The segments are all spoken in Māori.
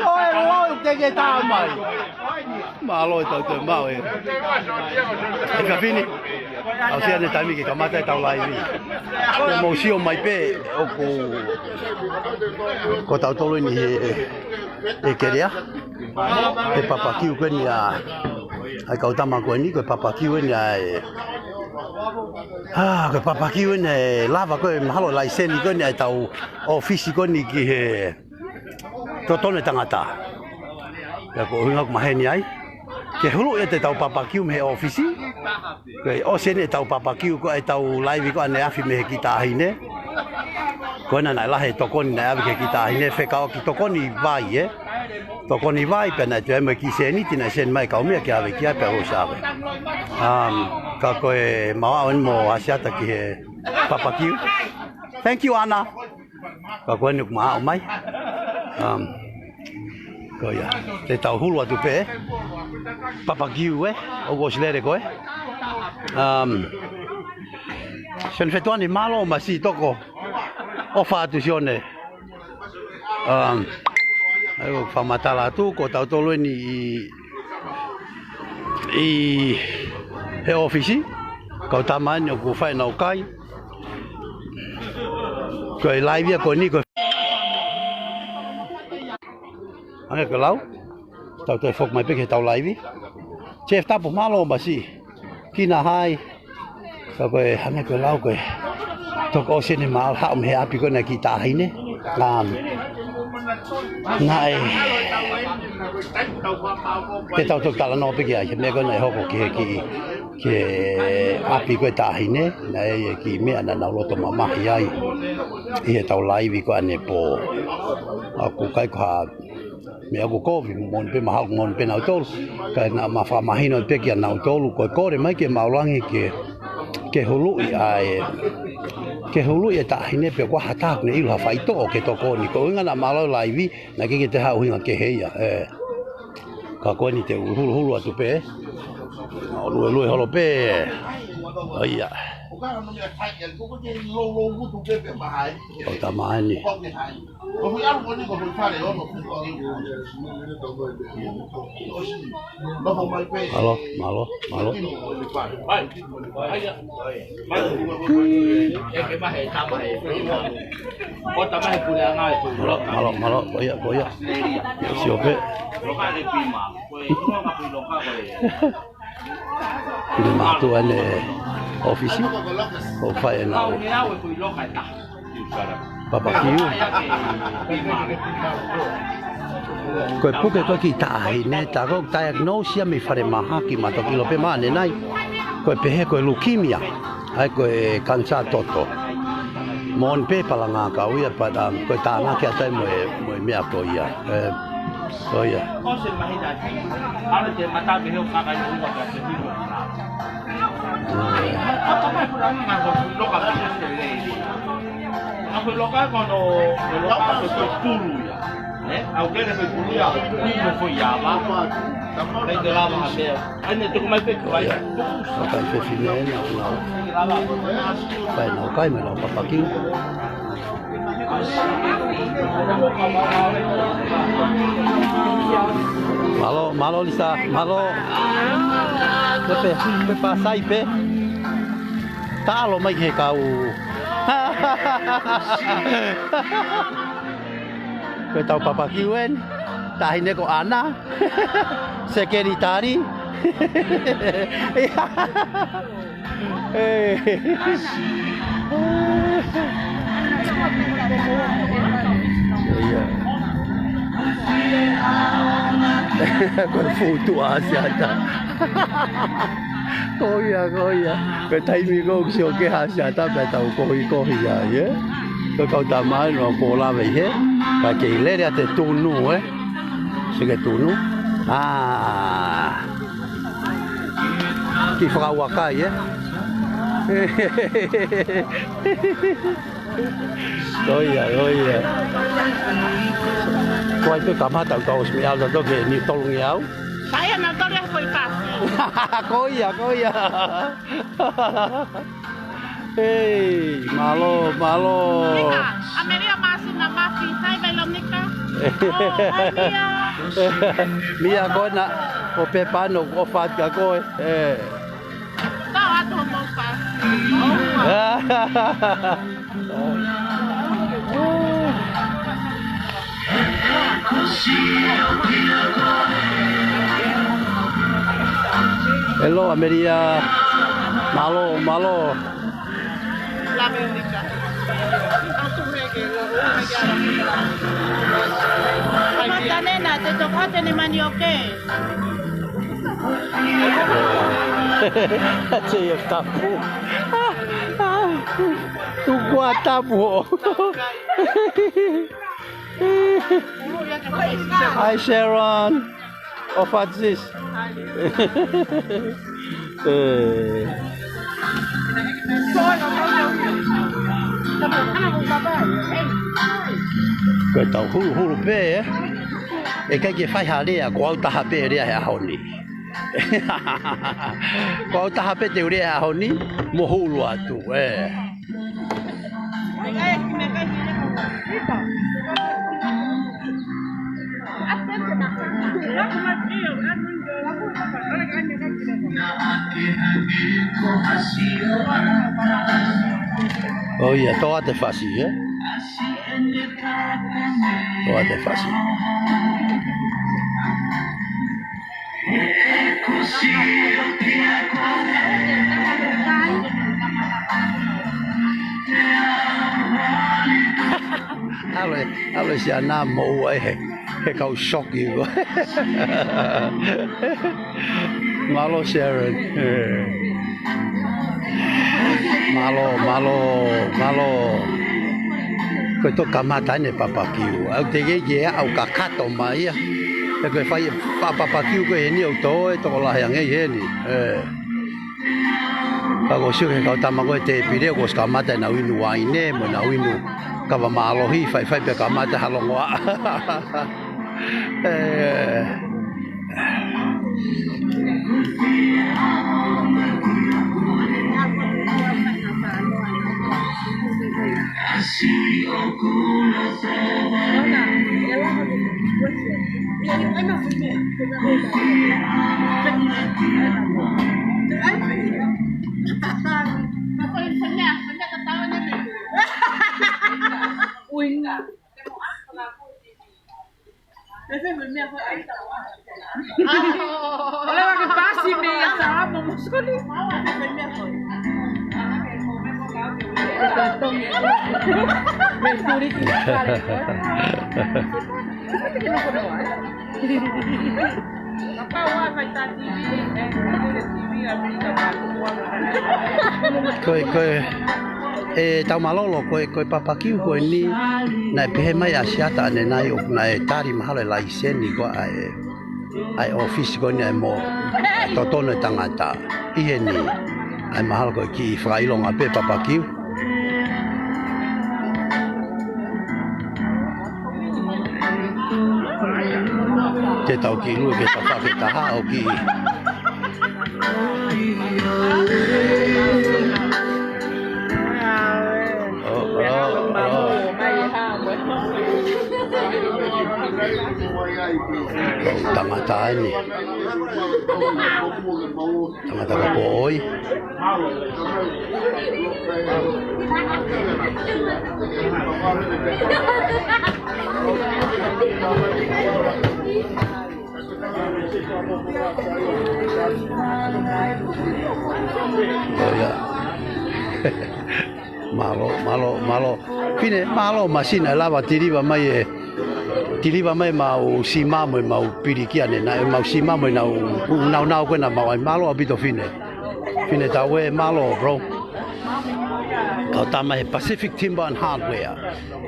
Ôi lôi cái gì tao mày mà lôi tao từ bao ấy cái cà phê này đầu tiên là tại vì cái cảm giác tao lại đi cái màu siêu mày bé ô cô tao tôi lên cái gì á cái papa kêu cái nhà ai cậu ta mà quên đi cái papa kêu cái nhà cái papa kêu này lava cái mà họ lại xem cái này tàu office cái này cái cho tôi này tangata ya ko hunga ma heni ai ke hulu e te tau papakio me office ke o se ne tau papakio ko e tau live ko ane afi me ki ta hine ko na la he to kon na ke ki ta hine fe ka ki to kon i vai to kon i vai pe na te me ki se ni tina sen mai ka me ki ave ki pe o sabe ka ko e ma on mo asiata ki he papakio thank you Anna ka ko ni ma o mai coi à, để tàu hulu à tụi bé, papa kêu ấy, ông có xe đấy coi, xem phải toán thì malo mà xí to co, offer tu xíu này, ayo famatala tu, có tàu tôi luôn he office, có taman nhậu phải nấu cay, coi live coi ni coi. Anh cái lâu, tàu tôi phục mày biết cái tàu lại đi, chef ta bụng malo mà gì, khi nào hay, cái anh cái lâu cái, tôi có xin thì mal hao mày áp cái này kita hay nè, làm, này, cái tàu tôi ta là nó biết cái gì, cái này họ có cái áp cái ta hay nè, này cái mẹ anh nào lo tôi mà mắc vậy, cái tàu lại vì cái này bộ, aku cái khoa me aku ko mon pe mahal mon pe na tol ka na ma fa mahino pe ki na tol ko ko re mai ke maulangi ke hulu ai ke hulu ya ta hine pe ko hata ne ilu ha fai to ke to ko ni ko nga na malo lai vi na ke te ha hu ke he ya ka ko ni te hulu atu pe lu holo pe ai ya o ta mai ni malo koya siope ini matu ane ofisi o fai na papa kiu ko puke ko ki tai ne ta ko diagnosia mi fare maha ki ma to ki lo pe mane nai ko pe he ko leukemia ai ko cancer toto mon pe palanga ka uia pa da ko ta na ki atai mo me ko ia koya Aku lokal kono lokal itu pulu ya, aku kena pulu ya, pulu foi ya, apa? Lagi dalam apa? Ane tu kemai pekai. Akan fesine na pai na kai me lo papaki. Malo Lisa, malo. Pepe pasai pe. Talo mai he kau. Kau tahu papa kiuen, tak ini kau Ana, sekretari. Kau foto Asia Koya, cái thấy mi có siêu cái hạ xã ta phải tàu coi à nhé, cái câu ta nói nó cổ la vậy hết, cái chỉ lấy ra từ tu nu ấy, sự cái tu nu, cái phao wakai ấy, rồi quay cái cảm giác tàu xem nhau rồi đó về nhiều tông nhau. Saya nonton yang foi fácil. Koya. Hey, malo, malo. Ameria masuk nama Hai belum nikah. Mia kona o pepano o fat ka ko Tahu atau mau pas. Hello Ameria. Malo, malo. La Amerika. Mata nena, te tocaste ni manioque. Cheio tapu. Tu guatapu. Hi Sharon. Oh, what's this? Cái tàu hulu hulu bê cái gì phải hà đi à, quao ta hà bê đi à hồn đi, quao ta hà bê đều đi à hồn đi, mua hulu à tu Oh iya, toa te fácil, toa te fácil. Alo si ana mo he kau shock you. Malo Sharon. Malo. Kau tu kamata ni papa kiu. Aku tege je au kakato mai. Kau fai papa kiu kau ni au to lah yang ni. Kau sih kau tamak kau te pilih kau kamata na winu waine, na winu kau malo hi fai pe kamata halongwa. Oleh pakai pasti nih, sama mau sekali. Tau malolo koe papakiu koe ni nai pehe mai asiata ane nai o nai tari mahalo e laiseni koa ai ofisi koe ni ai mo totono e tangata ihe ni ai mahalo koe ki whakailonga pe papakiu. Te tau ki lua ke tawhake taha o ki tangata ni tangata ka pooi oh ya malo fine malo masina lava tiriva mai tiliva mai mau si mamo mau pirikiane na mau si mamo na ko na mau malo abito fine tawe malo bro Kautama Pacific Timber and Hardware.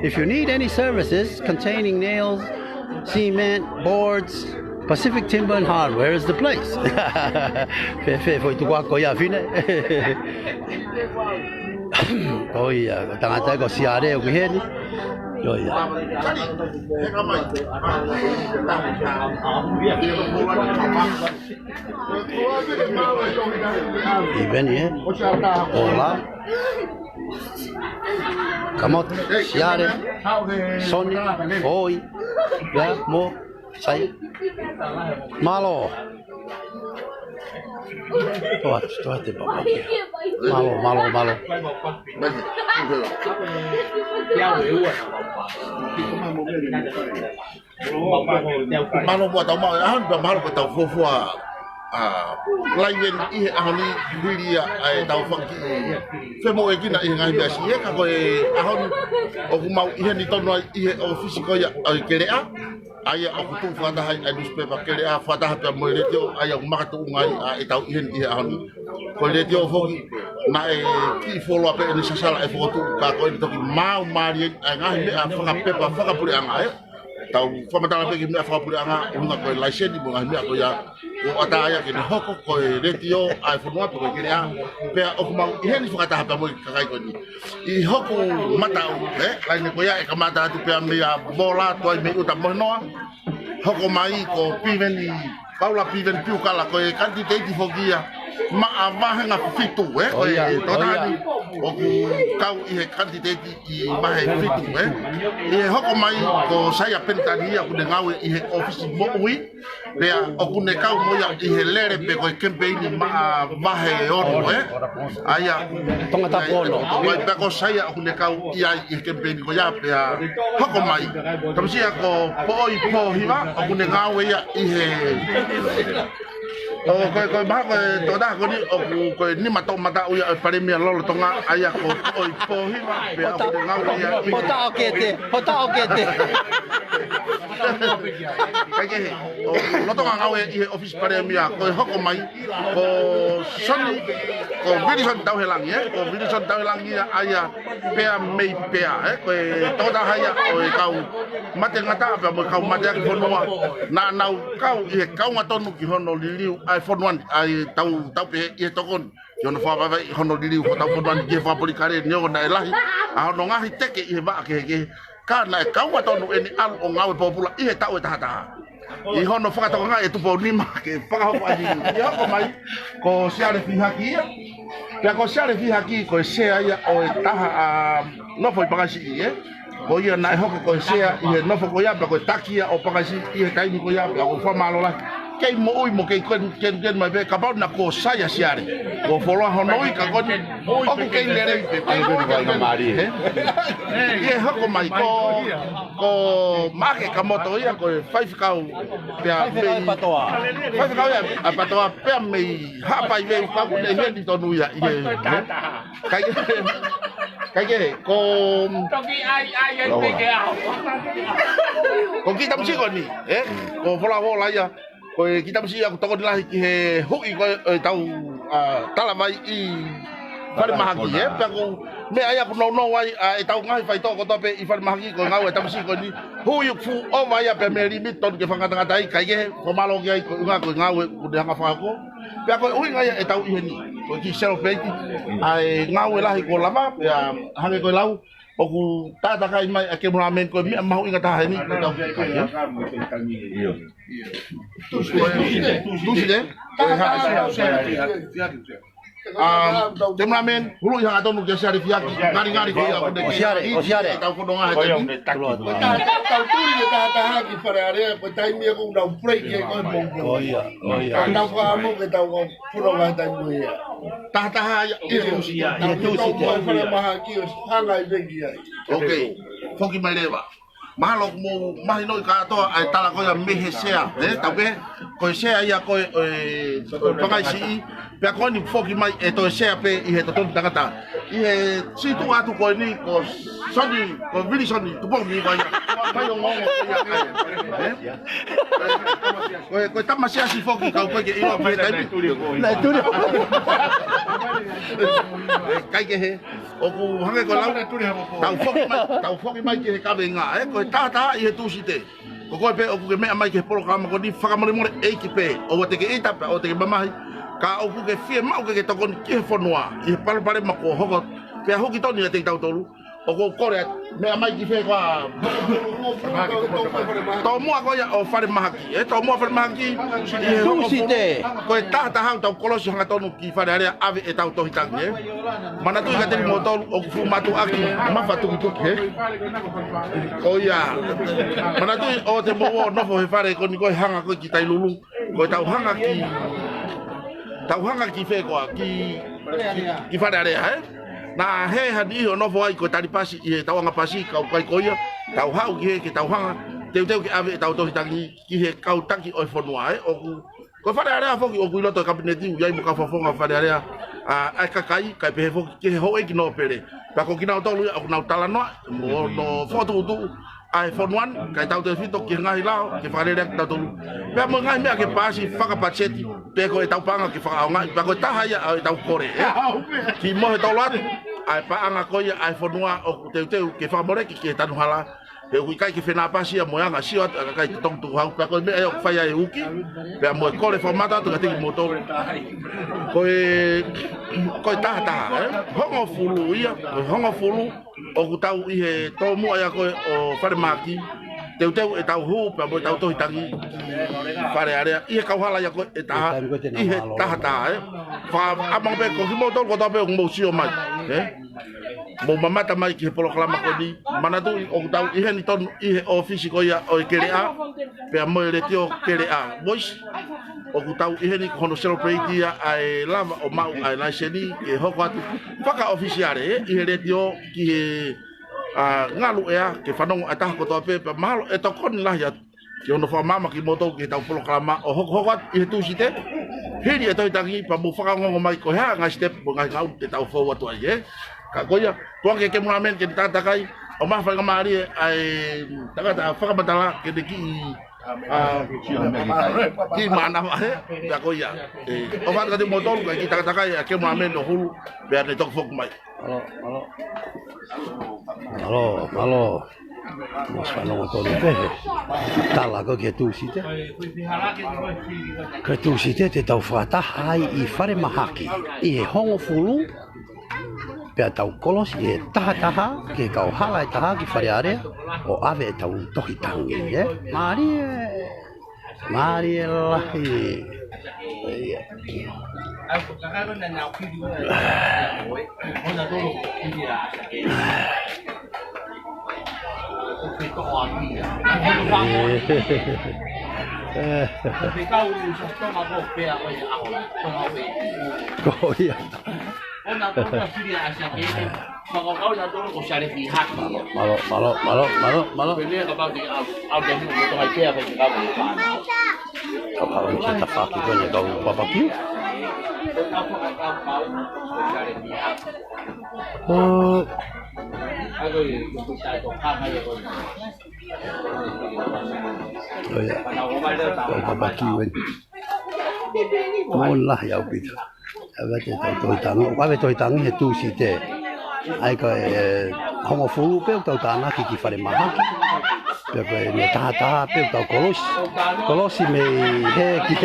If you need any services containing nails, cement, boards, Pacific Timber and Hardware is the place. Foi tu ko ya fine. Oh iya, tangata ko siare ko heni. Joia. E veni, Olá. Kamot, Siare, Sony, Oi, Ya, Mo, Sai. Malo. Tuo te papa. Malo. Malo buat tahu malo buat tahu fua lain ini ahli diri tahu fakki femo lagi nak ingat biasa ya kalau ahon aku mau ini tono ini ofisi kau ya kelea ayah aku tu fatah newspaper kelea fatah apa meletio ayah mak tu ngai tahu ini ahon kalau letio fakki na ki follow up ini sasala foto kako ini tu mau mari ngai ni faka puri angai tau famatala pegi me fa puri anga unga ko license di bunga me ko ya o ata ya ke hoko ko retio iPhone 1 ko ke ya pe o kuma ihe ni fakata hapa mo kakai ko ni I hoko mata lain ko ya e kamata tu pe me ya bola to me uta mo no hoko mai ko piven ni Paula piven piu kala ko e kantite di fogia ma ava nga fitu o totali o kau I kantite I ma fitu I hoko mai ko saya pentania ku dengawe I office mo ui pe o ku ne kau mo ya I lere pe ko campaign ma he ono aya Tonga ta polo. ko pe ko saya ku ne kau I campaign ko ya pe hoko mai tamsi ko po hiwa o ku ne ngawe ya ko ba ko to da ko ni ko ni mata uya pare mi lolo tonga aya ko po hiwa pe aku dengar ya Hota okete. kage lo tonga ngawe I office pare mi ko hoko mai ko soni ko Wilson tau helang ya ko Wilson tau helang ya aya pe mei pe ko to da haya o kau mate ngata apa mo kau mate ko no na kau kau ngatonu ki hono liliu iPhone 1 ai tau pe I tokon yo no fa ba hono liliu ko tau phone 1 ge fa polikare nyo na lahi a no ngahi teke I ba ke kana kau ngatonu eni al o ngawe popula I tau ta I hono fa to ngai tu po ni ma ke pa ho ali ya ko mai ko siare fi haki ya ko siare fi haki ko se ya o taha no foi pagasi ko ia na hoko ko se I no fo ko ya ko takia o pagasi I kai ni ko ya ko fa malo la kei mo ui mo kei ken mai be ka ba na ko saya siare ko folo hono I ka ko o ko kei lere pe ko mari he hoko mai ko make ka moto ia ko 5 kau pe a patoa 5 kau ya patoa pe me ha pa I ka ko ne he di tonu ya kai ko toki ai pe ke ao ko kita msi ko ni ko fola ya ko kita mesti aku toko dilah ki he hui ko tau tala mai I fale mahaki pe aku me aya ko no wai tau ngai fai to ko to pe I fale mahaki ko ngau ta mesti ko ni hui fu o vai pe me limit ton ke fanga tanga tai kai ke ko malo ke ko ngau ko de hanga fa ko pe ako hui ngai tau I ni ko ki self pe ai ngau lah ko lama pe hange ko lau oku tata kai mai ake mura men ko mi mau ingat ha ni tau tu sile temramen hulu yang atau nuk jasa rifiak ngari ko ya O siare. tau ko donga ha tau tu ni ta ki farare ko tai mi ko dau play ke ko Oh iya. tau ko amu ke tau ko puro ga tai mi ya ta itu sia itu fara maha ki hanga bengi ya okay foki mai leva malo mo mahino ka to ai tala ko ya mehe sea tau ke ko sea ya ko pakai si pe ko ni foki mai to sea pe I to tangata I si tu atu ko ni ko soni ko vili soni tu po ni vai o ngongo ya ko tamasia si foki ka ko ke I pe tai Na tu kai ke he o ku hange ko lau tau foki mai ke ka venga ko tata I tu site ko pe o ku me mai ke programa ko ni fakamore more e ki pe o te ke ita o te ke mamai ka o ku ke fie mau ke tokon ke fonua I pare ma ko hoko pe hoki toni te tau tolu o ko kore me mai ki fe kwa to mo ko ya o fare mahaki e to mo fare mahaki Tusite. ko ta hang to kolosi hanga tonu ki fare area ave e tau to hitange mana tu ka te motor o fu matu aki ma fatu tu ke ko ya mana tu o te mo no fo fare ko ni ko hanga ko ki tai lulu ko tau hanga ki fe ko ki fare area na he hadi ho no foi ko tari pasi e tau nga pasi ka kai koia tau hau ki tau hanga teu ki ave tau to hitangi ki he kau taki o fonua o ko fare area fo ki o kuilo to kabineti u yai mo ka fo nga fare area a kai pe fo ki ho e ki no pere pa ko ki na to lu na tala no no foto tu ai fonuan kai tau te fito ki ngai lao ki fare area tau lu pe mo ngai me ke pasi faka pacheti pe ko tau panga ki fa ngai pa ko ta haya tau kore ki mo tau lat ai pa anga ko ia ai fonua o te ke fa more ki tanu hala e ui kai ki fena pasi a moanga sio kai tong tu hau pa ko me e fa ia e uki pe mo ko le formata tu ka te motor ko ta hongo fulu ia hongo fulu o ku tau i he to mo ia ko o farmaki teu e tau hu pa mo tau to hitangi fare area i ka hala ia ko e ta i he ta fa among pe ko ki motor ko ta pe mo sio mai mo mamata mai ki polo klama ko di mana tu o tau i he ni ton i he office ko ia o kerea pe mo le tio kerea boys o tau i he ni kono celebrate ia ai lava o mau ai la sheni e hoko atu faka officiale i he le tio ki he ngalu ea ke fanong atah ko to pe malo e to kon lah ya ki ono fa mama ki moto ki tau polo klama o hoko i tu site hiri e to tangi pa mo faka ngo mai ko ha nga step bo nga ngau te tau fo watu ai ka koia to ke mulamen ke tata kai o ma fa ngamari ai taka faka batala ke de ki mana ya koia o fa ka de moto ki taka kai ke mulamen no hulu be ne to fo mai Malo. Mas fanong to ni pe. Tala ko ke tu site. Ke tu site te tau fata hai I fare mahaki. I hongo fulu. Pe tau kolos I taha ke kau hala taha ki fare area o ave tau tohi tangi Marie lahi. Malo. Kapal macam tapaki ko niya kau papaki. Kau papaki wen. Molah ya bida. Abate toi tang he tu site. Ai ko hongo fulu pe tau tana ki fare mahaki. Pe ne ta pe tau kolosi me he ki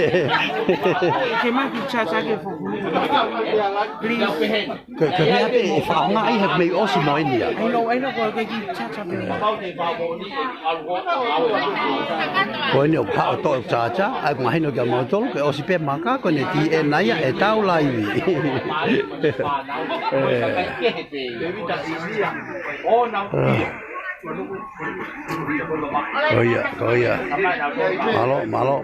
que más chacha que ke me ape fa nga I have me osi mo india ai no porque que chacha ko ni o pa to chacha ai ma hino ke mo tol ke osi pe maka ko ne ti e nai e tau lai Koia. Malo.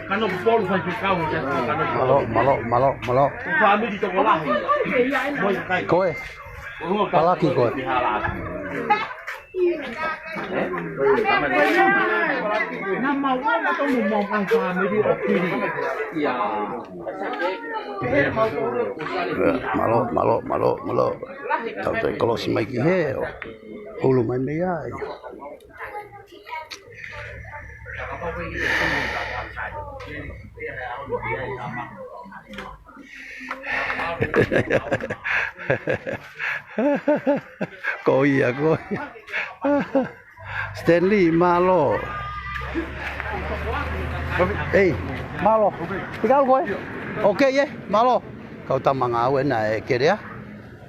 Kano polo fai picau Malo. Fa mi di to la. Koe. Palaki koe. Nama wala to mo ang family o kiri. Ya. Malo. Tau te kolosi mai ki he. Hulu mai me ai. Koia. Stanley malo. Malo. Ikaw koe. Okay malo. kau tamanga au na e kerea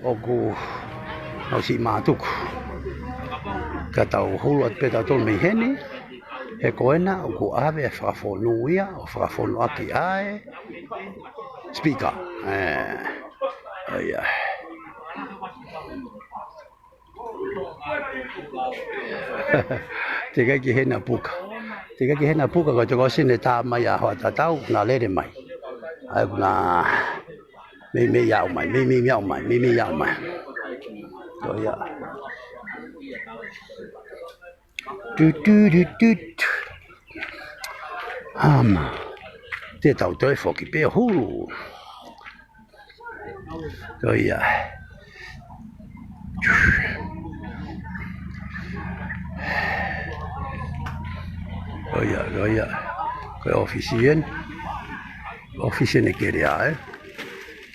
o ku au si matuku ka tau hulu at peta tol me heni he koena o ku ave e whakafonuia o whakafonu aki ae speaker ia te kai ki hena puka ko te kosine tā mai a hoa tatau na lere mai ai kuna me yao mai so ia te tau toi foki pe hulu so ia Goya, ke ofisien e kerea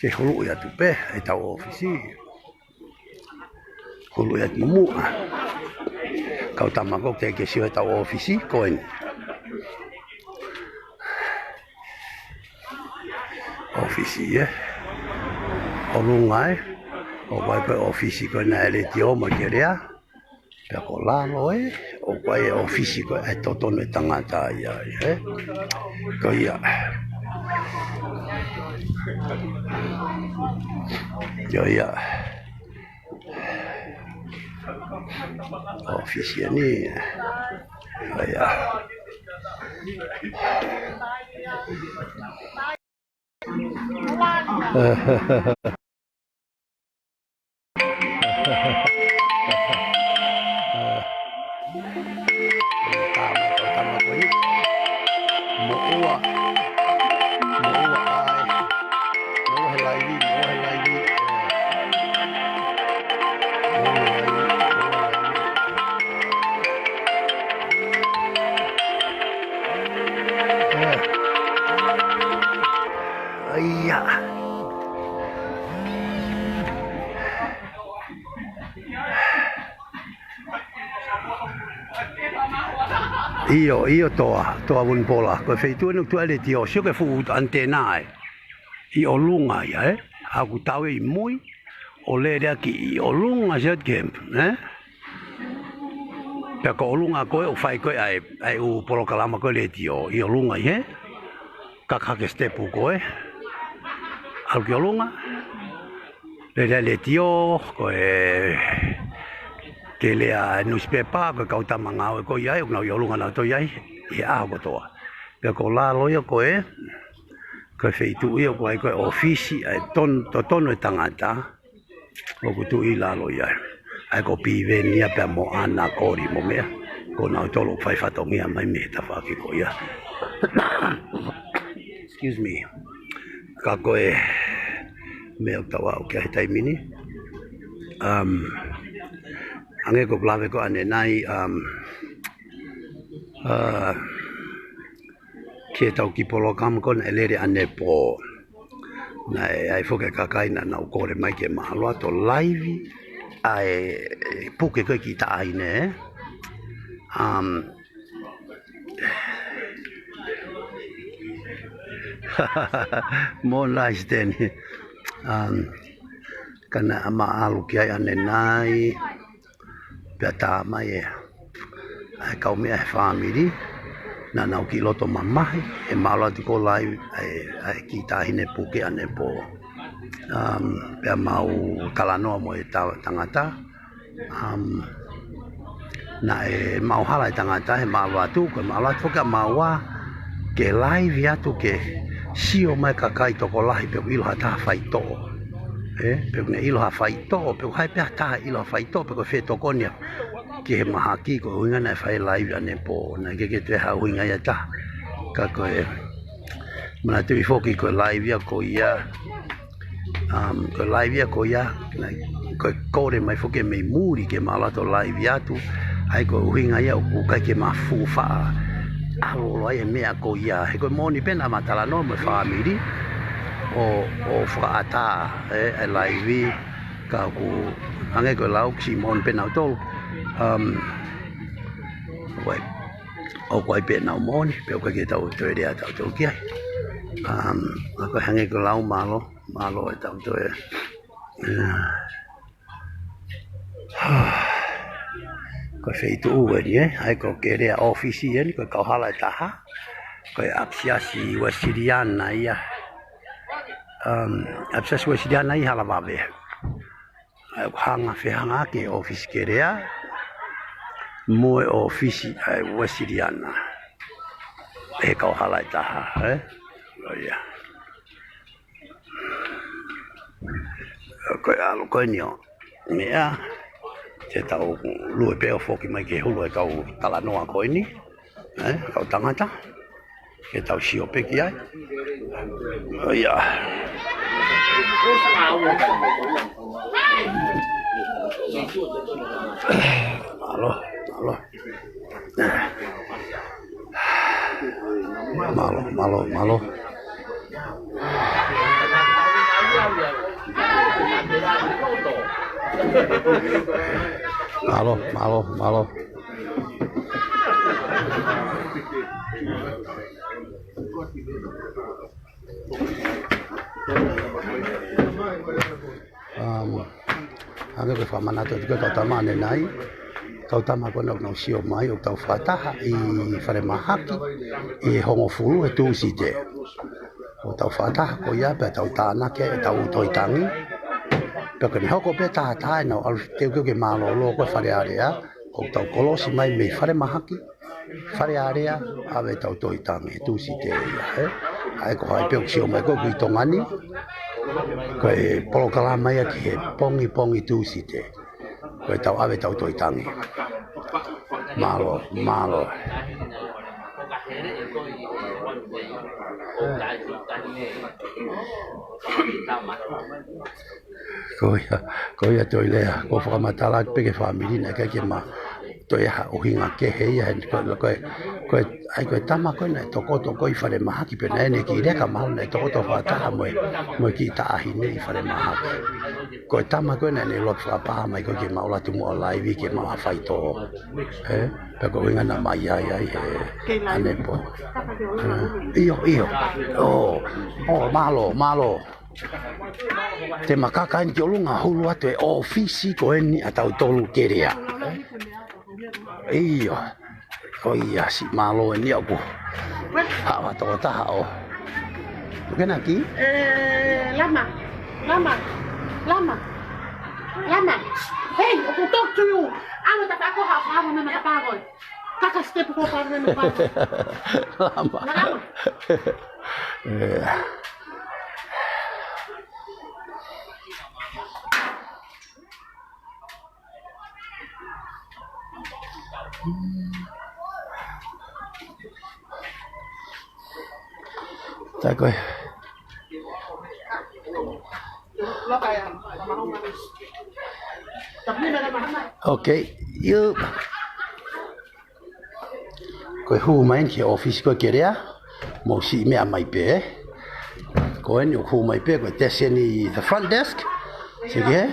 ke hulu ya tupe e tau ofisi hulu ya mumu kau tamako ke sio tau ofisi koen ofisi olungai o vai pe ofisi ko na ele tio mo kerea pe ko lalo o vai ofisi ko e totono tangata ia ko ia ia ofisi ni ia Io toa un pola ko feitu no tu ale tio sio ke fu antena I o lunga ia aku tawe I mui o le aki o lunga jet game pe ko lunga ko o fai ko ai u polo kalama ko le tio I o lunga ka ke stepu ko al ke lunga le tio ko ke le a newspaper ko kau tamanga ko ia o na lunga na to ia a ko to pe ko la lo ko ko feitu ia ko ai ko ofisi ai tono tangata o ko tu ila lo ia ai ko pive nia pe mo ana kori mo mea ko na to lo fai fato mia mai me ta fa ki ko ia excuse me ka ko me tawa o ke tai mini ange ko blave ko ane nai ke tau ki polo kam kon elere ane po na ai foke kakai na na ko re mai ke malo to live ai puke ko ki ta ai ne mo nice den kana ama alu ki ai ane nai peta mai ai kau me family na na ki loto mamahi e malo ati ko live ai ki ta hine puke ane po pe mau kalanoa mo e tangata na e mau hala tangata he malo atu ko malo atu ka maua ke live ya tu ke sio mai kakai to ko lahi pe ilo hata fai to pe ne ilo ha fai to pe hai pe ta ilo fai to pe ko fe to konia ke maha ki ko hunga na fai live ane po na ke te ha hunga ya ta ka ko mana te foki ko live ya ko ia ko live ya ko ia na ko re mai foki me muri ke mala to live ya tu ai ko hunga ya ku ka ke mafu fa alo ai me ko ia he ko moni pena matala no me family o frata live ka ku ange ko lau Simon pena to wait o quay bên nào món pe ko ke tau to dia tau to kia ko hange ko lau malo Malo e tau toe. Ko feitu ue ni ai ko kerea ofisi ni ko kauhala e taha. Ko apsiasi wasiriana ia. Apsiasi wasiriana ia hala wawe. Ai hanga hanga ke ofisi kerea. Moe ofisi ai wasiriana. E kauhala e taha, Oh yeah. Ko alu ko ni o. Mea te tau lue peo foki mai ke hulu e kau talanoa koe ni. Kau tangata. Ke tau sio peki ai. Ia. Malo. Ame ko whamana to tika kau tamane nai. Kau tama kona o sio mai o tau whataha I whare mahaki I hongo furu e tūsi te. O tau whataha ko ia pe tau tānake e tau toitangi. Peka ni hoko pe taha tae nau alu teu ke mālolo koe whare area. O tau kolosi mai me whare mahaki. Whare area awe tau toitangi e tūsi te ia. Ai ko hai peo sio mai ko kui tongani. Koe polokala mai aki he pongi tūsi te. Koe tau awe tau toitangi. Malo. Koia toi lea. Ko whakamatala peke whamiri na kake ma. Toi ha uhinga ke hei hen. Koe tama koe na tokoto koe I whare mahaki. Pena ene ki reka mahu na tokoto whataha moe ki taahi ne I whare mahaki. Koe tama koe na ne lok whapaha mai koe ke maula tumu o laiwi ke maha whaito. Peko winga na mai ai he anepo. Iyo. Malo. Te makaka ni ki olunga hulu atu e ofisi ko eni atau tolu kerea. Iyo. Koia si malo eni aku. Hawa toko taha o. Kena ki? Lama. Hey, I can talk to you. I'm the back of our farm and the power. Kaka step for farm and the power. Tak koe. Okay, you. Koe hu mai ki office ko kerea. Mo si me mai pe. Koe ni hu mai pe ko teseni the front desk. Sige.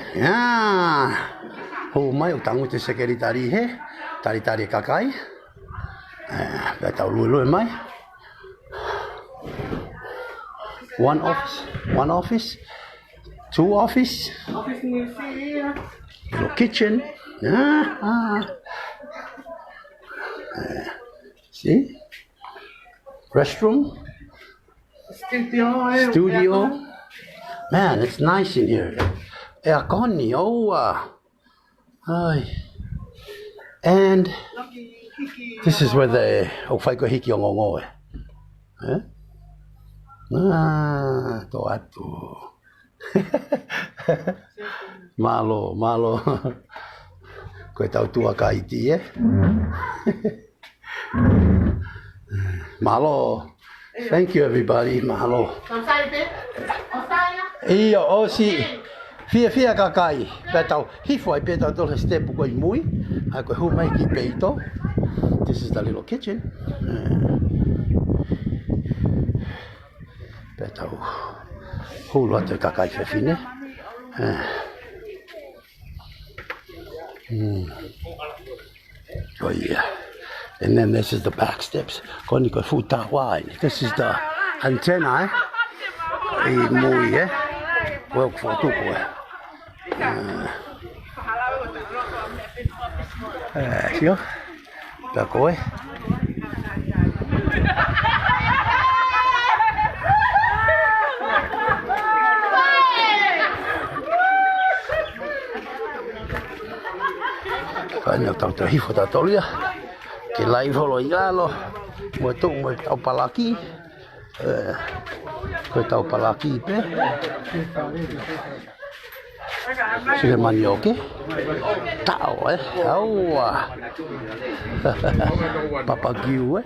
Hu mai o tangu te secretary he. Tari kakai. Pe tau lui mai. One office, two office, little kitchen, see, restroom, studio. Man, it's nice in here. Aircon, and this is where the Whaiko Hiki Ongongoe. To atu. Malo. Koe tau tua ka iti Malo. Thank you everybody. Malo. Iyo, si. Fia kakai. Petau hifo ai petau tole stepu koi mui. Ai koe humai ki peito. This is the little kitchen. Petau hulu atu kakai whewhine. Oh yeah. And then this is the back steps. Koni koe futa wine. This is the antenna. I mui Koe o fotu koe. Sio. Ta koe. Kanya tau te hifo ta tolia. Ke lai holo ingalo. Mo tu mo tau palaki. Ko tau palaki pe. Sige mani oke. Tau aua. Papa giu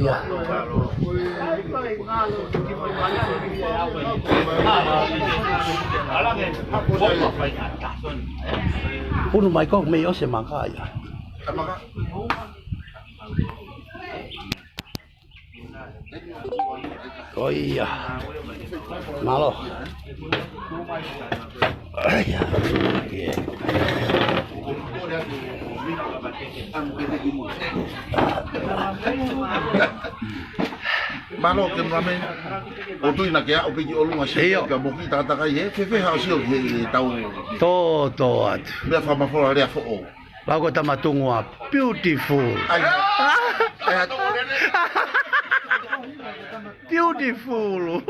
Ya. Puno mai kok me ose makaya. Oh iya. Malo. Ya. Malo ke mame o tu ina ke o pe o lunga se ka mo ki ta ka ye fe ha si o ke tau To at. me fa ma fora le fo o Bago tamatungo a beautiful. Beautiful.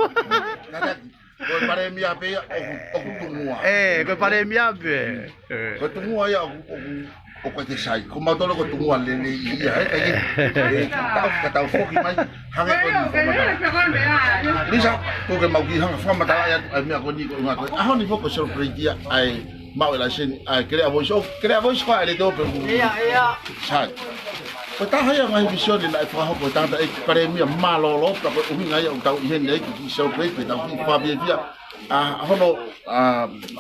ko pare mi ape o tungua Ko pare mi ape. ko tungua ya o ko te sai ko ma tolo ko tungua le ia ka tau fo ki mai hanga ko ni sa ko ke mau ki hanga fa ma ta ya mi ko ni ko ma ko a ni fo ko celebrate dia ai mau la sen ai crea voice ko ale do pe sai ko ta haya ngai vision ni ai fa ko ta e pare mi malo ka ko uhinga ya tau i hen nei ki celebrate pe tau ki fa via hono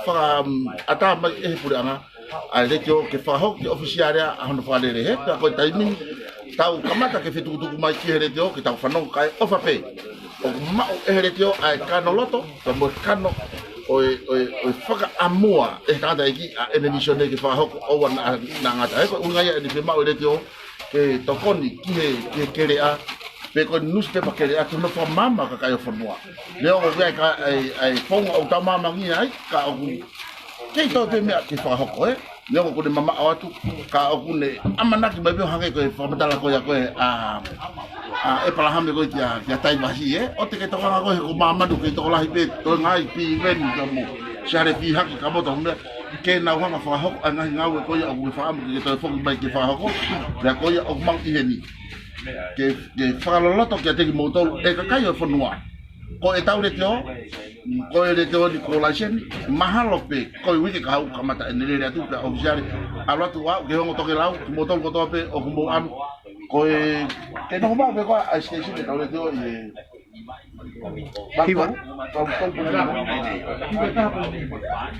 fa ata mai e pure ana ale tio ke fa ho ki oficiaria hono fa le he ka ko timing tau kamata ke fitu tu mai ki hele tio ke tau fa no kai o fa pe o ma e hele tio ai kanoloto ka mo kano o faka amua e tata iki a emission ke fa ho o wana na ngata ko unga ya ni pe ma o le tio ke tokoni ki kere a pe ko newspaper kere a no fa mama ka kai fo noa le o ga ka ai fonga o ta mama ngi ai ka o ke to pe me ki fa ho ko le o ko de mama o tu ka o ne amana ki ba be hange ko fa mata ko ya ko e para hambe ko ya tai basi o te ke to ka ko mama du ke to la pe to ngai pi ven mo share pi hak ka mo to ke na hanga fa ho anga ngau ko ya o fa am ke to fo mai ke fa ho ya ko ya o mang i ni ke fa lo lo to ke te mo to e ka kai fo noa ko e tau le tio ko e le tio ni ko la chen mahalo pe ko wi ke ka ka mata en le tu ka oficial alo tu wa ke ho to ke lau mo to ko to pe o mo an ko e ke no ba pe ko a station ke tau le tio e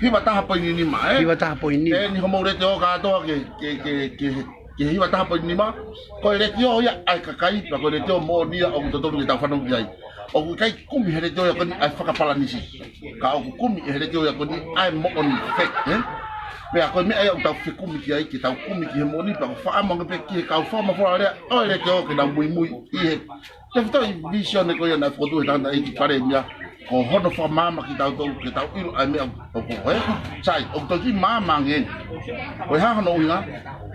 Hiba taha po ni ma Hiba taha po ni. Ni homo le teo ka to ke hiba taha po ni ma. Ko le teo ya ai ka kai pa ko le teo mo ni o to to ni ta fa no ai. O kai kumi hele teo ya ko ni ai fa ka pala ni si. Ka o kumi hele teo ya ko ni ai mo on fek pe a ko me ai o ta fe kumi ki ai ki ta kumi ki mo ni pa fa mo pe ki ka fa ma fa le o le teo ke na mui i he te fito i vision ko ya na foto e tanda i pare mia ko hono fa mama ki tau ki tau iru ai me o ko sai o to ki mama ngen ko ha no ina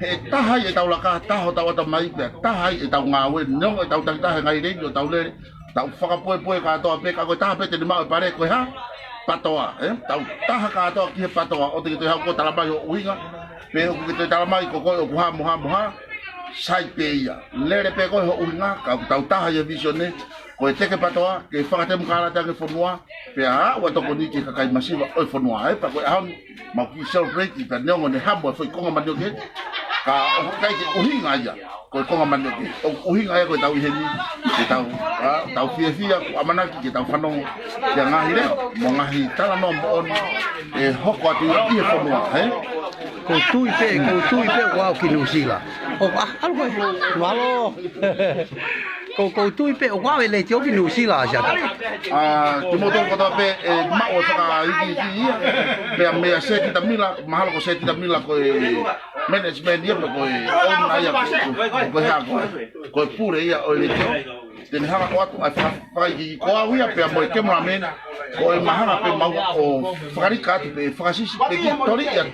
he ta hai e tau la ka ta ho tau ta mai pe ta hai e tau nga we no e tau ta ngai re yo tau le tau fa ka poe ka to pe ka ko ta pe te ma pare ko ha patoa tau ta ha ka to ki patoa o te ki ha ko ta la ba yo uinga pe o ki te ta la mai ko ko ha mo ha sai pe ia lere pe ko ho unga ka tau taha ye visione ko te ke patoa ke fa te mkala ta ke fonua pe a wa to ko ni ke ka kai masiva o fonua pa ko ha ma ki celebrate pe nyongo ne habo foi ko ma ke ka o kai ke uhinga ia ko ko ma ke o uhinga ia ko tau he ni ke tau fia ko amana ki ke tau fanong ya ngahi le mo ngahi tala no mo e hoko atu i fonua Ko tui pe wa ki nusila. O algo malo. Ko tui pe wa le tio ki nusila ja. Te mo to ko pe ma o ka i pe me se ti tamila mahalo ko se ti tamila ko management dia ko on aya ko ha ko pure ia o le tio Tene hanga o atu ai whai ki koa wia pe mo ke mo amen o e mahanga pe mau o whakarika atu pe whakasisi pe ki tori ia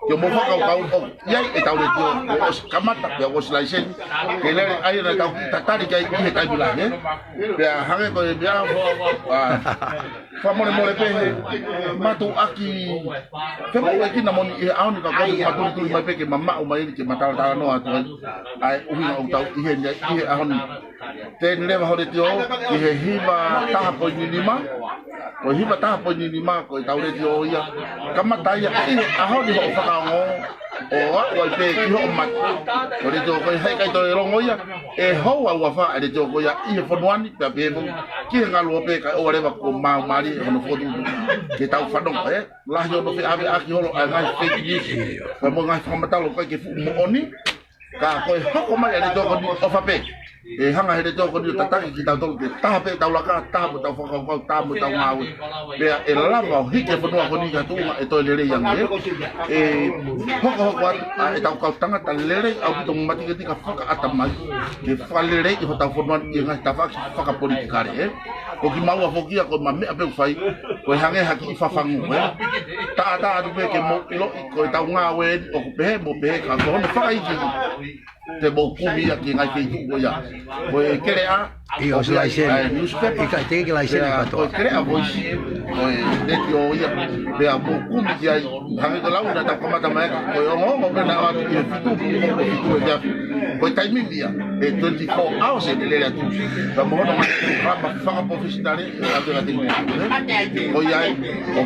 yo mo whakau o iai e tau le tio o kamata pe o silaisen ke lere ai na tau tatari kai ki he taibula pe hange ko e bia whamore more pe matu aki pe mo e ki na moni e aoni ka kau maturi turi mai pe ke mama o mai ke matala tala no atu ai uhinga o tau ihe ahoni ten lewa hore tio i he hiva taha po nilima ko hiva taha po nilima ko tau le tio ia kamata ia i ahoni ho whakaongo o a pe ki ho mat ko le tio ko hei kai to e rongo ia e hou au a wha e le tio ko ia i he whanuani pe a pevo ki he ngalo pe ka o rewa ko mau mari e hono fotu ke tau whanong lahi o no fe ave aki holo a ngai fake news ka mo ngai whakamatalo kai ke fu mo oni ka koe hoko mai e le tio ko ni o whape e hanga hele tō koni o tataki ki tau tō ke taha pe tau laka, taha mo tau whakau, taha mo tau ngāwe pea e lava o hike whanua koni ka tūnga e toi lere yange e hoko atu e tau kau tangata lere au ki tōngu mati ke tika whaka atamai ke whalere i ho tau whanua i ngai tawhaki whaka politikare ko ki maua whokia ko ma mea peu whai ko e hange haki i whawhangu taa atu pe ke mo ilo ko e tau ngāwe o ku pehe mo pehe ka ko hono whakaiki te mo kumi ki ngai ke tuko ia ko e kere a i o laisen i ka te ke laisen ka to ko kere a voice ko e deti o ia pe a mo kumi ki ai hange ko launa ta kamata mai ko o ngo mo na a ki fitu ko ia ko e taimi ia e 24 hours e le atu ka mo no ma fa professional e a de la tele ko ia ko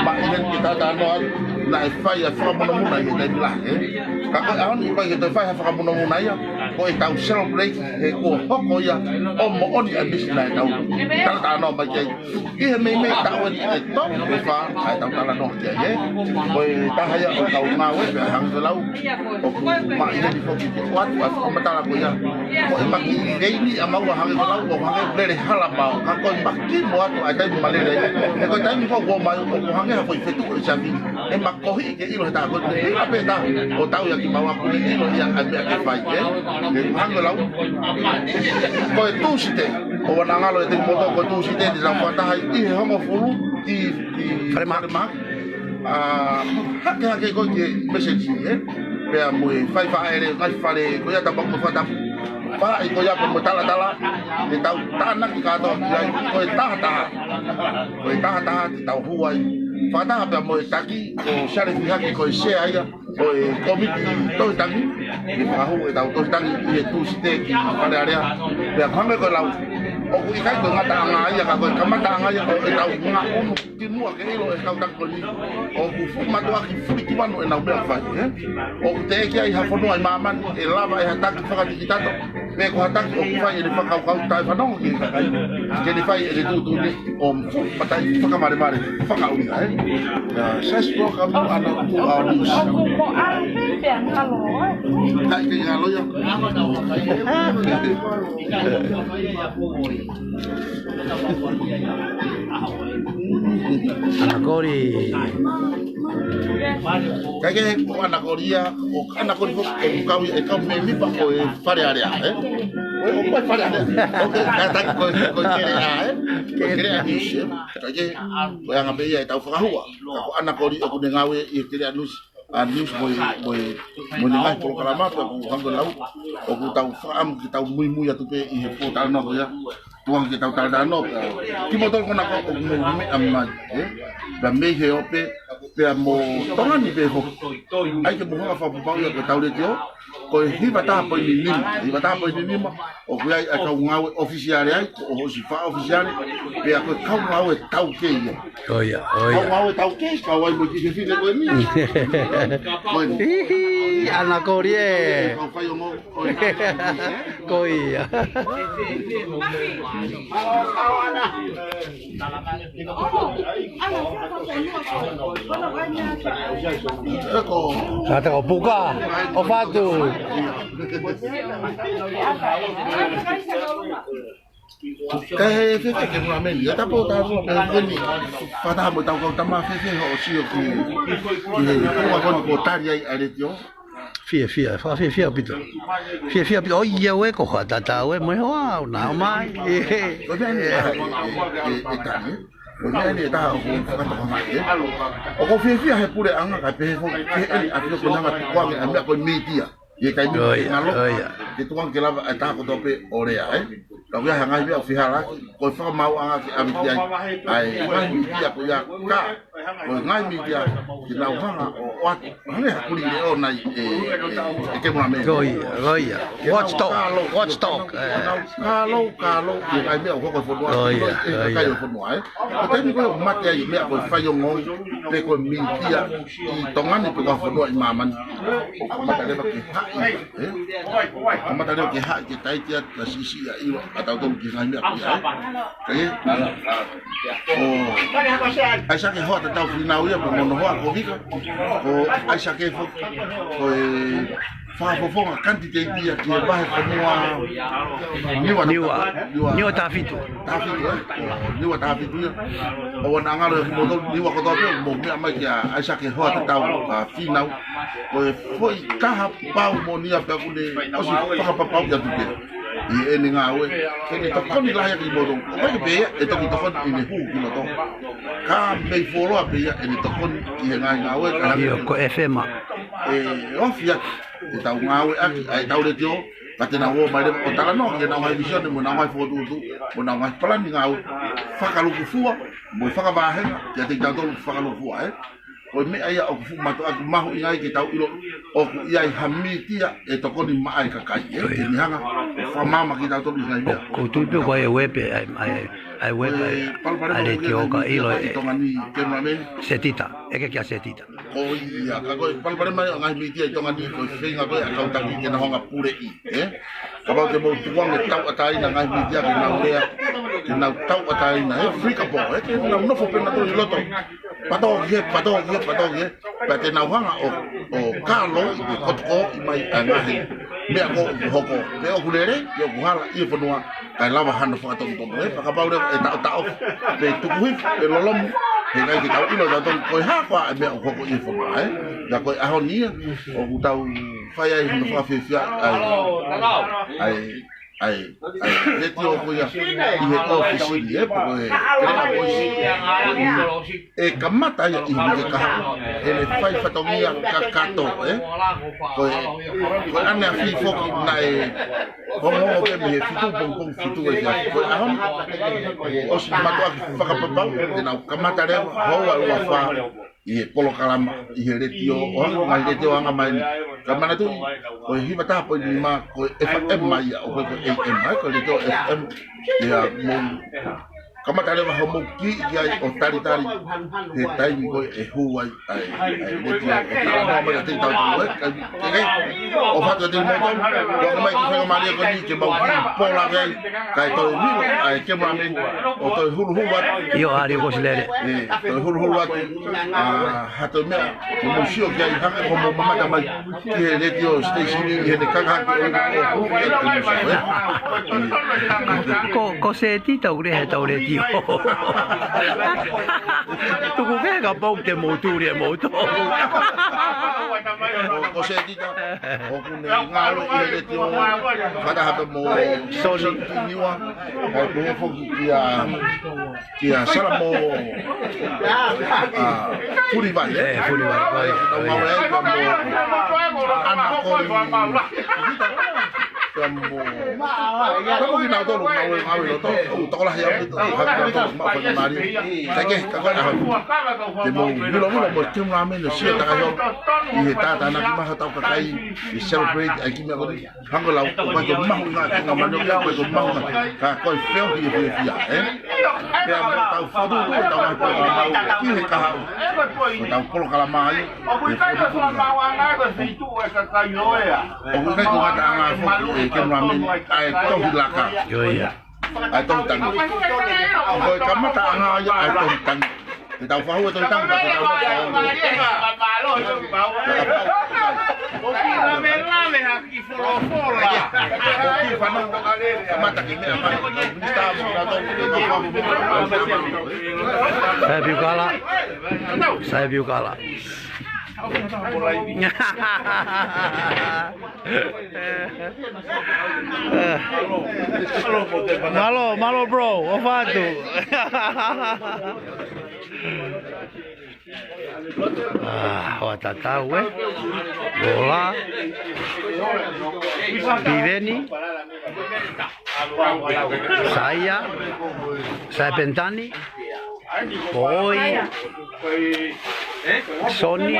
ma inen ki ta no na e fai a fa mo no na e dai la ka ko a ni ko e te fai a fa mo no na ia ko e tau celebrate e ko hoko ia o mo oni a bisna e tau ta no ba ke i me tau e to e fa ai tau ta no ke e ko e ta haya o tau ma we be hang de lau o ma ine di foki ke wat a mata la ko ia ko e ma ki dei ni a ma wa hang de lau ko hang de hala ba ka ko ma ki mo atu ai tai ma le e ko tai ko ko ma ko hang ha ko i fetu ko sa vi e ma ko hi ke i lo ta ko e a pe ta o tau ya ki ma wa ko i lo ia a me ke fai e hang lau ko e tu site o wana ngalo e te moto ko tu site di sa fata hai i hongo fulu di frema hake ko ke message pe a mo fai fa ere ngai fare ko ya ta bako fata pa i ko ya ko tala e tau tana ki ka to ko e taha ti tau huai fata pe mo taki ko share fi hake ko se aya o e komiti to tangi e fa hu e tau to tangi e tu site ki pare area pe hanga ko lau o ku ikai ko ngata nga ia ka ko kamata nga ia ko e tau nga unu ki mua ke ilo e kau tak ko ni o ku fu matua ki fu ki manu e na be fa o ku te ki ai ha fonu ai maman e lava e hatak fa ki tato pe ko hatak o ku fa e fa kau tai fa no ki ka kai ke ni fa e tu ni o fu patai fa ka mare fa ka uni ai ses pro ka mu ana ku a ni ko a pe ka lo kai ke ga lo ya Anakori kage ko anakoria o anakori ko kau e kau me mi pa ko e fare area o ko fare area o ka ta ko kere a kere a ni kage ko anga be ya tau fa hua ko anakori o ko ngawe e kere a nus news mo ngai programa ko hango lau o ku tau fam ki tau mui atu pe i po tal no ya tuang ki tau tal no ki motor ko na ko me amma da me he ope pe mo tonga ni pe ho ai ke mo fa pa ya ko tau le tio ko hiba ta po ni o ku ai ka ngawe official ai o si fa official pe ko ka ngawe tau ke ya oia ngawe tau ke ka wai mo ki se fine ko ni Anakori e koia kata ko buka o fatu cái cái mà mình nhớ tao tao cái gì và tao mới tao tao mà cái họ siêu thì không có con của ta vậy ở đây chứ fia pito. Fia pito. Oh iya we ko tata we mo wa na mai. Ko ni ta ko ka to ma e o ko fia he pure anga ka pe ko ke eli a ko nanga ko me a ko media ye kai mi ngalo ke tuang ke lava ta ko tope orea ka ya hanga bi fi hala ko fa mau anga ki abi ai media ko ya ka ko ngai media ki na hanga o wa hanga puri le o nai ke mo me goia watch talk Kalo ye kai mi ko ko fo do kai yo fo mo ai ko ni ko mate ai me ko fa yo ngong le ko media i tongani ko fo do maman ko mate le ki ha mate le ki ha ki tai tia la sisi ya i atau to ki ngai me ai ai sa ke ho ta tau finau ya mo no ho ko vika ko ai sa ke fo ko fa fo quantité dia que vai como niwa tafitu niwa tafitu o na ngalo mo do niwa ko do mo me ma ya ai sa ke ho ta tau finau ko foi ka pa mo ni a pe ku le o si pa ya tu ke i eni ngawe ke ni to koni la ya ki mo do ko ke be e to ki to kon ni hu ki lo to ka me folo a be ya eni to kon i ngawe ko FM o fia tau ngawe aki ai tau le tio patena wo mai le o tala no ke na ngai vision mo na ngai foto tu mo na ngai plan ni ngau fakalu ku fua mo faka ba he ya te tau fakalu fua ko me ai o fu mato aku mahu ngai ke tau ilo o ku ia hamitia e to ko ni mai ka kai ni hanga fa mama ki tau to ni ngai ko tu pe ko e wepe ai wepe ale tio ka ilo setita e ke setita ko ia ka ko palpare mai ngai mitia to ngani ko finga ko ka ta ki na honga pure i ka ba ke mo tuang tau atai na ngai mitia ke na lea ke na tau atai na frika bo ke na no fo pena to loto pato ke pa te na hanga o kalo i ko i mai ngai me ko hoko me o kulere yo kuhala i fonua kai lava hana fa to pa ka ba e ta pe tu hui pe lolom he ngai ki tau ilo da ton ko ha kwa me o ko i fo mai ya ko a honi o tau fai ai no fa fia ai le tio ko ya i he ko fisi po e kamata ya i me ka ele fai fatongia ka kato ko ana fi fo na como que me fitu pong fitu ya ko ahon o si mato fa ka pa de na kamata re ho wa fa i polo kalama i he retio o ngai retio anga mai kamana tu o hi mata po ni ma ko FM mai o ko AM mai ko retio FM ya mo kamata re ho mo ki ya o tari he tai mi ko e hu ai retio o ma te tau o fa to de mo ko mai ki fa mai ko ni ke ba pola ga kai to ni ai ke ma men o to hu wa yo ari ko silere to hu wa hato me mo shio ke ai hanga ko mo mama mai ki he retio station ni he de kaka ko se tita ure he tau retio tu ko ke ga pau te mo tu re mo to ko se tita o ku ne ngalo i retio kada hato mo soli niwa ai ko fo ki a sala mo furi vai ana ko kamu kita tahu ngawil to lah ya itu ma fa mari kage kaga demo bilo mo tim ramen no sia ta yo i ta na ma ha ta ka kai i celebrate aki me ko hango la ko ma nga ka ma no ya ko ma ka ko feo hi ya pe ma ta fa du ta ma ko ki he ka ha ta ko kala mai o ko ka ta nga fo ke ramen ai to hilaka yo ya ai to tang ko kamata nga ya ai to tang tao phá huôi tôi tăng vào cái saya biu kalah Malo bro, o fato. O tatau Bola. Viveni. Saya Pentani. Boy. Sony.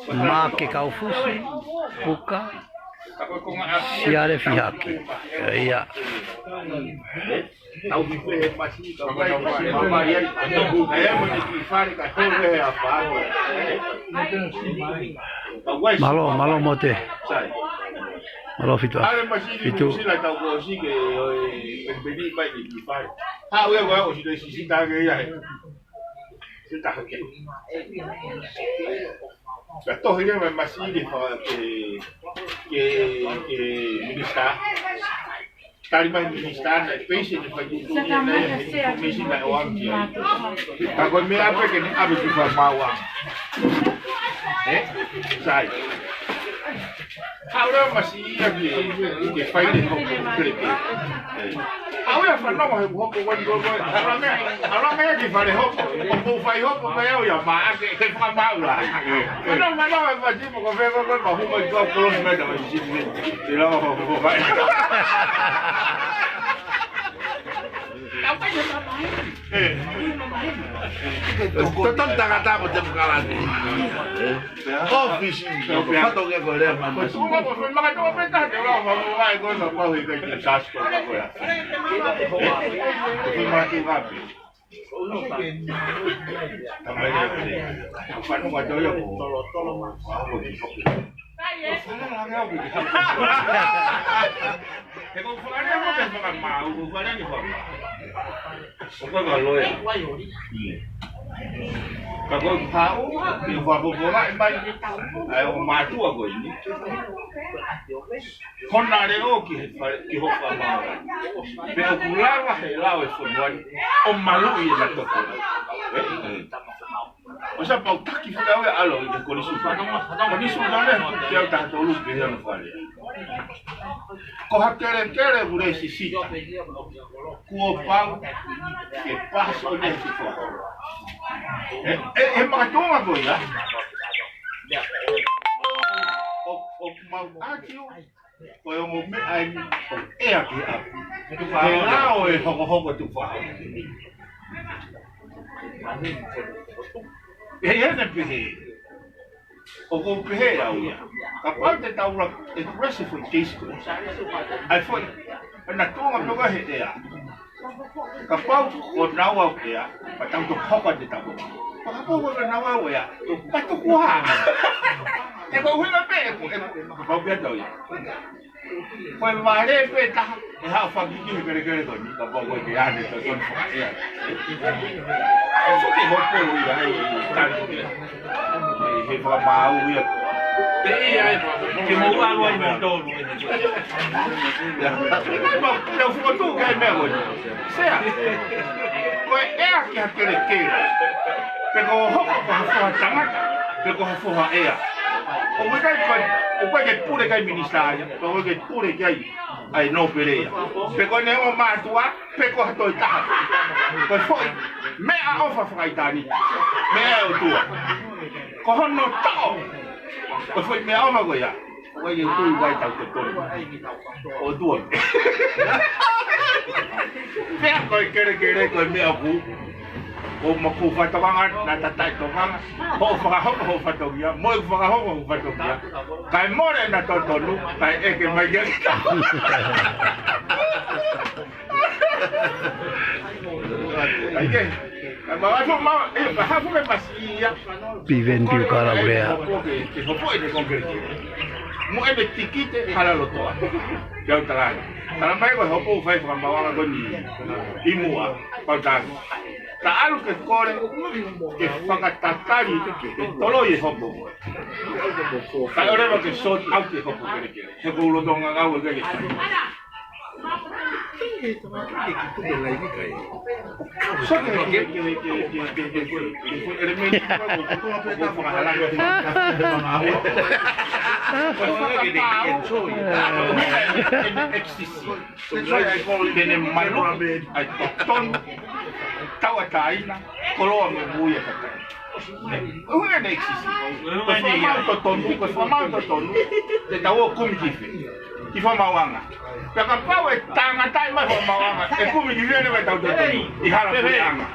Make Kaufusi. Puka. Siare Fihaki. Iya. Malo mote. Malo fitu. Fitu. Toh ini masih di ke minister. Taliban minister na patient pa yung information na awang diyan. Kapag may apa kini abi di farmawa. Sai. Ahora masih que fight ko kripe. Ahora fa no mo ko wani go. Ahora me di fare ho. Ko fai ho ko ya ya ma ke fa ma ula. No fa di mo ko ve ko ko mo ko ko lo me da si ni. Dilo ko fa. Total tagata mo tem kalani. Office, pato que agora mas uma foi mas não vai dar de lá, vai agora só vai que tem casco agora. Foi mais rápido. Também é. Quando vai dar eu vou. Kalau tahu, ibu bola emang, matu aku ini. Kona leo kihoka mawa. Pero kulawa helao esfuan, malu ia na toko. Osa pau taki fulawe alo de kolisu dole ya ta tolu ke ya no fale ko hakere bure sisi ko pau ke paso de tipo ma toma go ya o mau akio ko yo mo me ai aqui tu fa lao e hogo tu fa é pehe. O com pehe ao ia. Capaz de dar uma aggressive taste. Aí foi na tua toga hetea. Capaz o nawa ao ia, para tanto hopa de tabu. Capaz o nawa ao ia, o pato kuha. É para o hina pe, capaz o ia. Foi vale peta, é a família que do ni, capaz o que ande to ton ia. Isso que vou pôr o ia, tá. E vai mal o ia. Tem aí, que mo va lo in todo. Eu fui tu que me hoje. Certo. Foi é aquele que pegou roupa para tanga, pegou roupa o que pure que ministério, o que pure que aí não pereia. Pegou nem o matua, pegou a toita. Pois foi, meia ofa fraitani, meia o tua. Corro no tal. Pois foi meia ofa goia. Goia o tu vai tal que o tua. Vem coi querer coi meia bu. O makufa tawanga na tatai tawanga ho fa tawia mo fa ho fa tawia kai more na totonu kai eke mai ge ai ke ma ha fu me pasia Viven più cara urea. Che non puoi de concreti mo e tikite hala lo toa ya utara tara mai ko ho fa fa mawanga go ni imua pa Taalo que corre que whakatatari tolo i hopo. Kai ore wa ke short out i hopo kere kere. He ko ulo tonga ngau e kere. Pega pau e tanga tai mai ho mawanga e kumi di vene vai tau tonu I hala puanga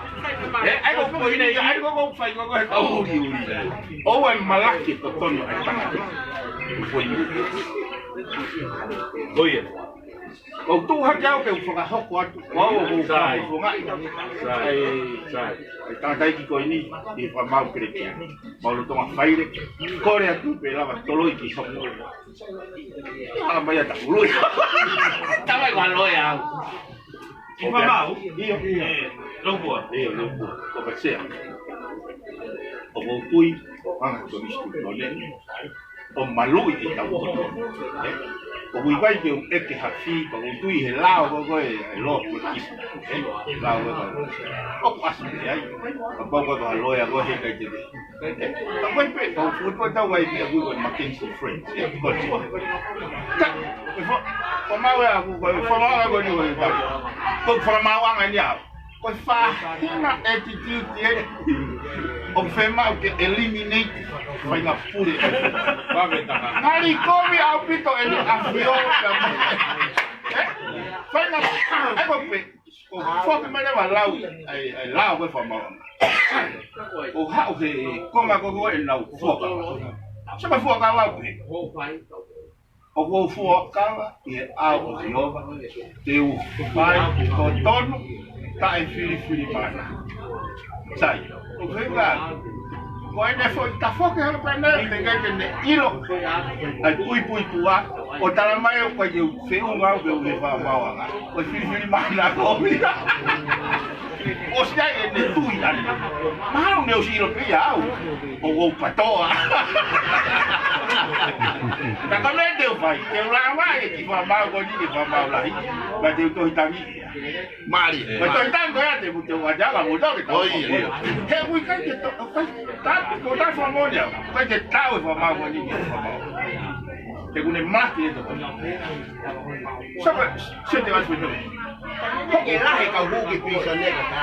ai go poina ai go fai go he tau uri o e malaki to tonu ai tanga oye o tu ha jau ke ufoka hoko atu o sai ai tanga tai ki koini I fa mau krekia mau lo toma faire kore atu pe lava toloi ki hoko ala mai ata ulu tava igual lo ya I fa mau io lo può come sia o tui anga to mistu no le o malui I tau o vai que e que hafi o tui he lao go e lo ki lao o pasa ai o poco do lo ya go he kai te o vai pe o fu tau vai que go Mackenzie friends o mau ya go ni ko formava anga o fa uma attitude o fema que eliminate vai na pure nari come ao pito ele avião vai na é golpe o foco me leva lá lá vai formar o how que como go ele não foco chama foco lá o vou focar e ao Jeová teu pai o dono tá em filho mana sai o venga vai ne foi tá focando para nele pegar de ilo ai pui tua o tala mai o que eu sei um mal eu levar mal o filho mana comida o sai de tuia mas o meu giro piau o patoa tá como deu vai eu lá vai que vai mal goni vai mal lá mas eu tô itami Mari, mas tô itami já tem muito ajaga mudou que oi é muito que tá toda família vai que tal vai mal goni vai mal tem uma máquina sabe se tem mais coisa porque lá é que o que pensa nele tá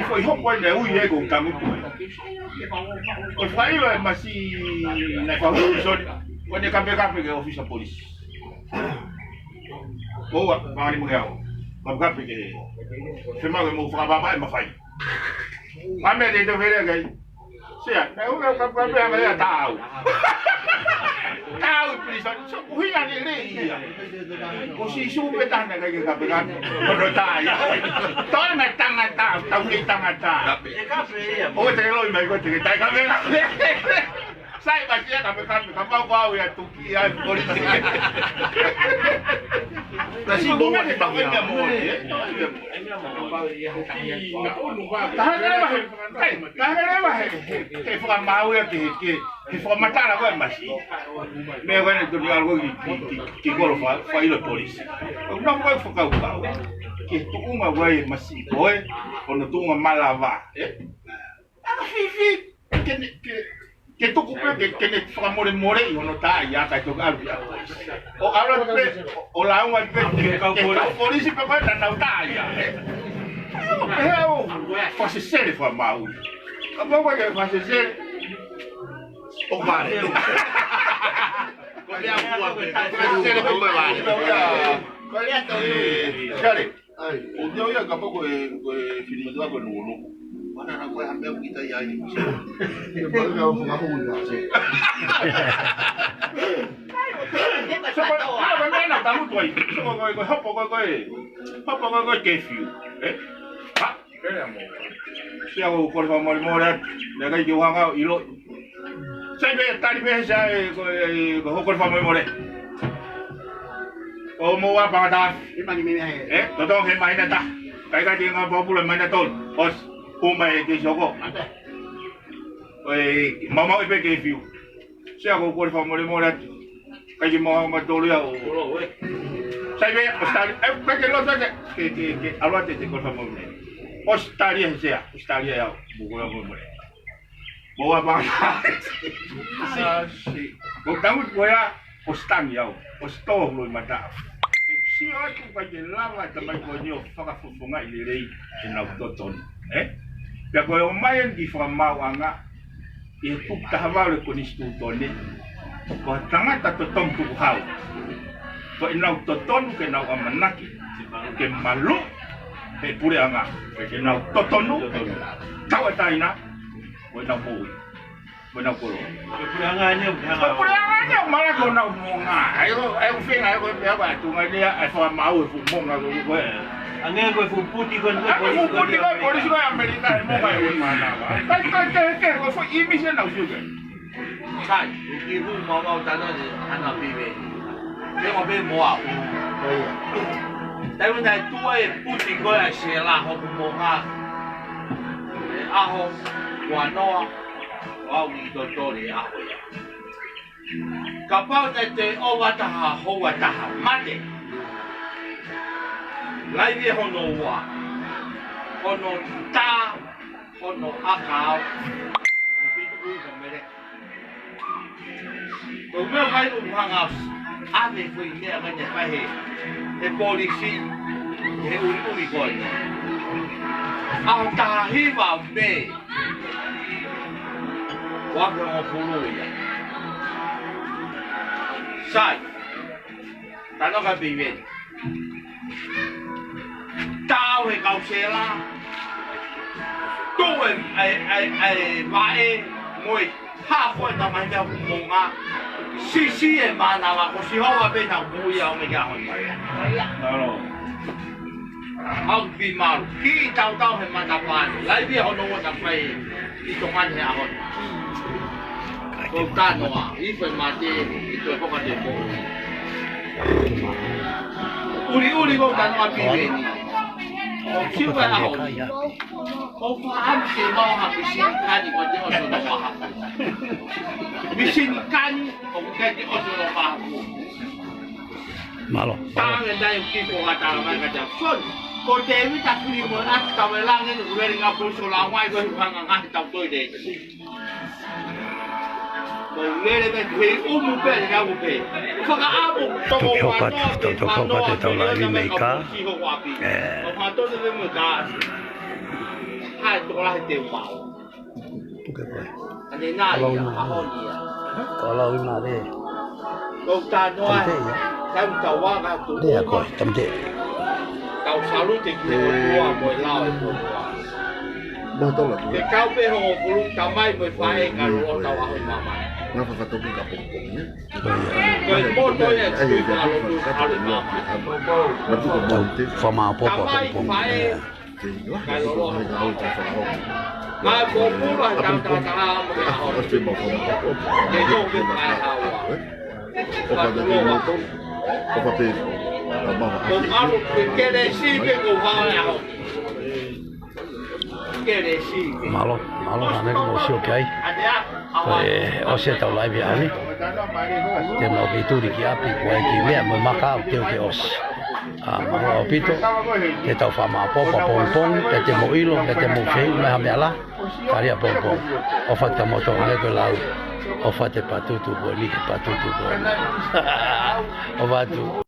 foi roupa né o ia com caminho o faio é mas se na favor quando eu cambiei que eu fiz a polícia boa mari mulher mas que foi mal eu vou falar mas faz mas me deu ver aí sim eu cambiei a mulher tal Tahu tulisan, hujan ini. Kusi suwe dah nak kerja kapitan, berdaya. Tahu nak tangan tahu kita ngata. Oh, terlalu mereka cerita kami. Saya baca kami kau ya tukian polisi. Nasi bawa di bawah mula. Que foi mal ya que foi matar agora mas me agora tu diga algo que gol foi a polícia não vai focar o carro que tu uma vai mas boy quando tu uma malava que tu cumpre que ne foi more e não tá já que tu algo o agora o lá uma vez que a polícia pegou na altaia fosse sério foi mal como vai fazer sério o vale. Qual é a rua? Qual é a tua? Cara, o dia eu acabou com o filho do agora no logo. Mana nak buat ambil kita ya ini. Kita kau mengaku ni. Sebab apa mana tahu tu? Sebab apa kefiu? Ha? Siapa kau kalau mau morat, nak kau hanga ilo. Saya tadi biasa kau faham boleh. Oh mau apa dah? Tolong saya main dah. Kaya dengan popular main dah. Os umai ke joko. Mama ipe ke view. Saya kau faham boleh. Kaji mo matulio. Sabi Australia, pwede lo sa ke alwa te ko sa mo ne. Australia siya, Australia ya buko mo mo. Bawa ba? Si. Kung tawag ko ya Australia, Australia lo mata. Siya ko pa lava tamay ko niyo pakafufunga ilirei kinautoton. Kaya ko yung mayan di famawa nga ituk tahawaw ko ni studone. Ko tanga tatotong tuhaw. Ko inautoton ke nau amanaki ke malu ke pure anga ke nau totonu tawataina ko nau bui. Bueno, puro. Pura malah kau nak monga. Aku feng aku apa tu dia aku mau monga aku ko. Angin ko puti ko polis ko Amerika monga ko mana. Kai ko fo imission na juga. Kai, ibu mau tanah ni anak bibi. Dia mau be mau. Tapi dah tua puti ko ya sela ho monga. Aho wanoa au ni totori aho ya. Kapau te o wataha ho wataha mate. Laivi hono wa. Hono ta, hono akau. Pitu kui kamere. Ko me vai u hanga ave foi me a ganha vai he polisi he uri koi. Au ta hiva me. Waka mo pulu ya. Sai. Tano ka bibi. Tao he kau sela. Tuan ai vai moi ha ko na mai da monga. Si e mana wa ko si ho wa be na mu ya o me ga hon. Taro. Au bi mal. Ki tao he mata pan. Lai bi ho no wa ta pai. I to man he a hon. Ko tano a I pe mate I to ko ka te ko. Uri ko tano a bi ni. O siwa a ho. Ko fa am se mo ha bi sin kan ko te o no ha. Bi sin kan o ke te o no ha. Malo. Ta me dai ki ko ha ta ma ka ta son. Ko te mi ta kri mo a ta me lang ni uri nga po so la wai ko ha nga ta to de. Lele be he umu be na u be. Faka abu to ko pa te la ni me ka. O pa to de me ka. Hai to la te pa. Tu ke pa. Ani na ya a ho ni ya. Ko la wi ma de. Ko ta no ai. Kam ta wa ka tu. De ko tam de. Tao salu te ki o mo la e ko. Mau tahu lah. Ke kau pe ho pulu ta mai mo fa e ka ro ta wa ho mama. Ngapa kata tu kat pokoknya? Ko mo to ye tu ka lo tu ka lo ma. Nanti kau mau Fama po po po. Kalau lo tahu cara orang. Ma ko pu la ta ta ta mo ka ho. Pasti mau kau. Ke yo ke pa ha wa. Apa jadi mau tu? Apa tu? Mau Ko alu ke le si ke ko ha la ho. Ke le si. Malo na me mo si okay. O se tau lai vi ani. Te mo ki turi ki api ko e ki mea mo maka o te o ke os. Mo pito. Te tau fa ma po pon te mo ilo te mo fei me ha me ala. Karia pon. O fa te mo to le ko lau. O fa te patutu bo li patutu bo. O va tu